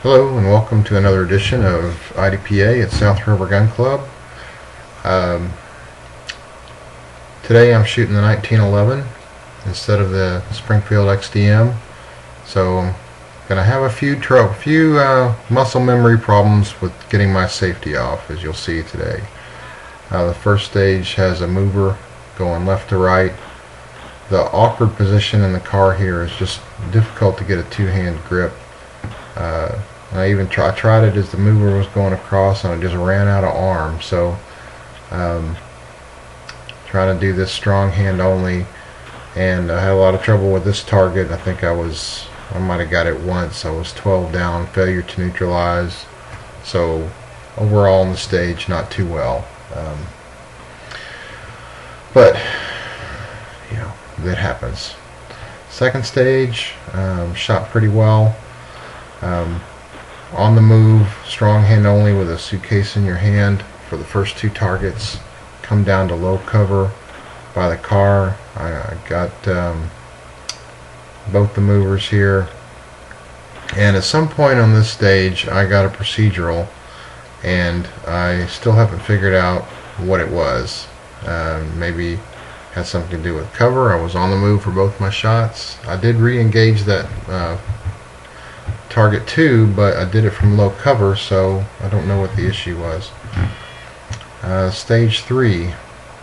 Hello and welcome to another edition of IDPA at South River Gun Club. Today I'm shooting the 1911 instead of the Springfield XDm, so I'm going to have a few muscle memory problems with getting my safety off, as you'll see today. The first stage has a mover going left to right. The awkward position in the car here is just difficult to get a two-hand grip. I tried it as the mover was going across, and I just ran out of arm. So trying to do this strong hand only, and I had a lot of trouble with this target. I think I might have got it once. I was 12 down, failure to neutralize. So overall on the stage, not too well. But you know, that happens. Second stage, shot pretty well. On the move, strong hand only with a suitcase in your hand for the first two targets. Come down to low cover by the car. I got both the movers here, and at some point on this stage I got a procedural, and I still haven't figured out what it was. Maybe had something to do with cover. I was on the move for both my shots. I did re-engage that target 2, but I did it from low cover, so I don't know what the issue was. Stage 3,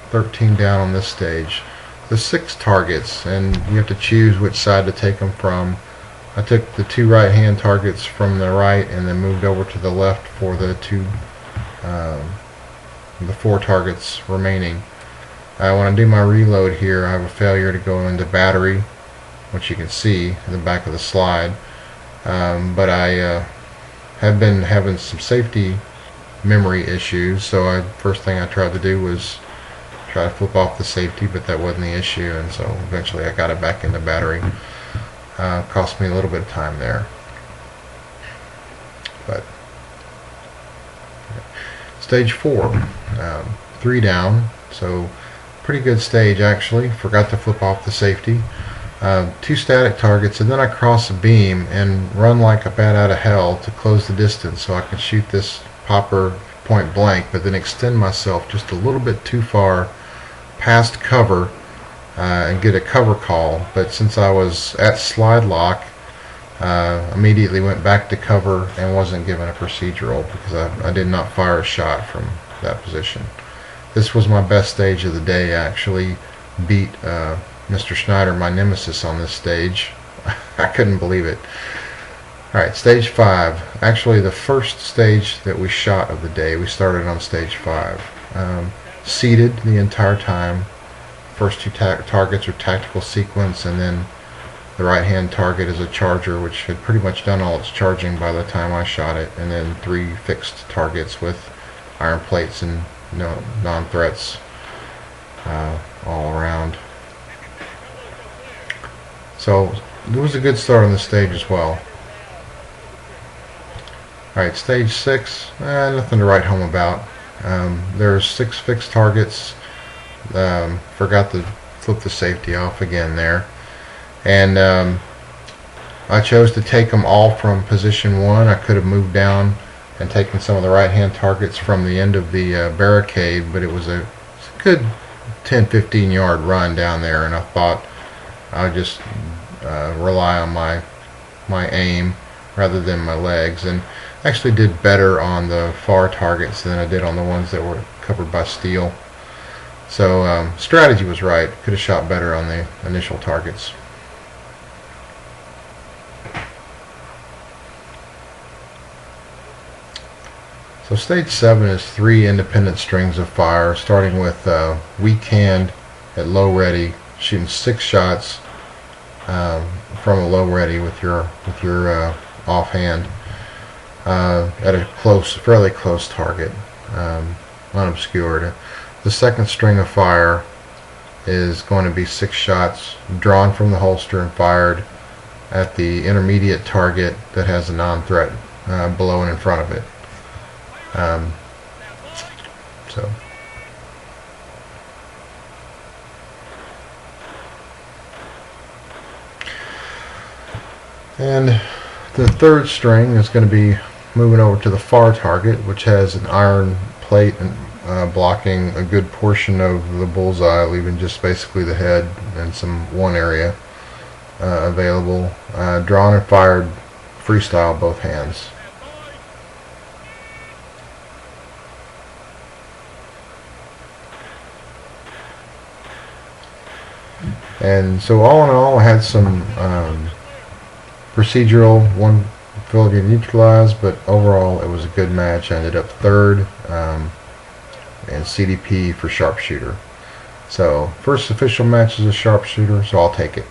13 down on this stage. There's 6 targets, and you have to choose which side to take them from. I took the 2 right hand targets from the right and then moved over to the left for the 4 targets remaining. When I do my reload here, I have a failure to go into battery, which you can see in the back of the slide. But I have been having some safety memory issues, so first thing I tried to do was try to flip off the safety, but that wasn't the issue, and so eventually I got it back into battery. Cost me a little bit of time there. But stage 4, 3 down, so pretty good stage actually. Forgot to flip off the safety. 2 static targets, and then I cross a beam and run like a bat out of hell to close the distance so I can shoot this popper point blank, but then extend myself just a little bit too far past cover and get a cover call. But since I was at slide lock, immediately went back to cover and wasn't given a procedural because I did not fire a shot from that position. This was my best stage of the day. I actually beat Mr. Schneider, my nemesis, on this stage. I couldn't believe it. Alright, stage 5. Actually the first stage that we shot of the day. We started on stage 5. Seated the entire time. First 2 targets are tactical sequence, and then the right hand target is a charger, which had pretty much done all its charging by the time I shot it, and then 3 fixed targets with iron plates and non-threats all around. So it was a good start on the stage as well. Alright, stage 6, nothing to write home about. There's 6 fixed targets. Forgot to flip the safety off again there. And I chose to take them all from position 1. I could have moved down and taken some of the right hand targets from the end of the barricade, but it was a good 10-15 yard run down there, and I thought I would just rely on my aim rather than my legs, and actually did better on the far targets than I did on the ones that were covered by steel. So strategy was right. Could have shot better on the initial targets. So stage 7 is 3 independent strings of fire, starting with weak hand at low ready, shooting 6 shots from a low ready with your offhand at a fairly close target, unobscured. The second string of fire is going to be 6 shots drawn from the holster and fired at the intermediate target that has a non-threat below and in front of it. And The third string is going to be moving over to the far target, which has an iron plate and blocking a good portion of the bullseye, leaving just basically the head and one area available. Drawn and fired freestyle both hands. And so all in all, I had some procedural, one field getting neutralized, but overall it was a good match. I ended up third, and CDP for Sharpshooter. So first official match is a Sharpshooter, so I'll take it.